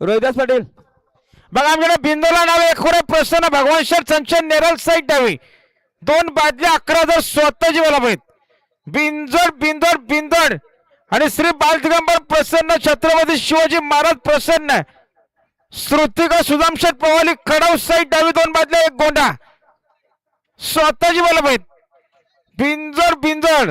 रोहिदास पाटील बघा आमच्याकडे बिंदूला नाव एकोडे प्रसन्न भगवान शेठ संचन नेरल साईड डावी 2 बादल्या 11 जर स्वतःची बोला पाहिजे बिंजोड बिंदोड बिंदोड आणि श्री बालदिगंबर प्रसन्न छत्रपती शिवाजी महाराज प्रसन्न श्रुतिका सुदामशेठ पवाली खडाव साईड डावी 2 बादल्या 1 गोंडा स्वतःची बोला पाहिजे बिंजोड बिंदोड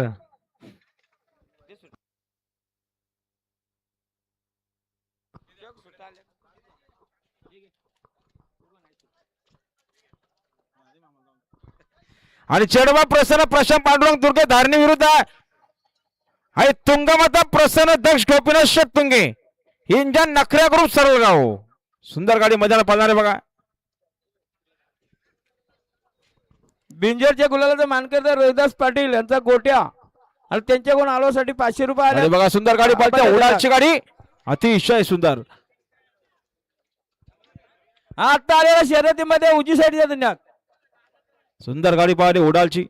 आणि चेडवा प्रसन्न प्रशांत पांडुरंग दुर्गे धारणी विरुद्ध आणि तुंगमाता प्रसन्न दक्ष गोपीनाथ शेठ तुंगे इंजन नखऱ्या ग्रुप सरळगाव सुंदर गाडी मजाला पाळणारे बघा बिंजरच्या गुलालाचा मानकर्ता रोहिदास पाटील यांचा गोट्या आणि त्यांच्याकडून आलोसाठी 500 रुपये आले बघा सुंदर गाडी पाळते उडाची गाडी अतिशय सुंदर आता आलेल्या शर्यतीमध्ये उजी साईडच्या धन्यवाद सुंदर गाडी पाहिली उडालची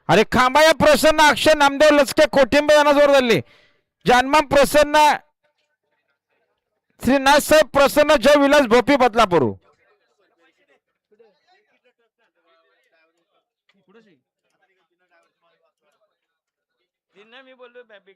अरे खांबाया प्रसन्न अक्षय नामदेव लचके कोटिंबे यांना जोर धरली जन्म प्रसन्न श्रीनाथ साहेब प्रसन्न जय विलास भोपी बदलापूर मी बोललो गाडी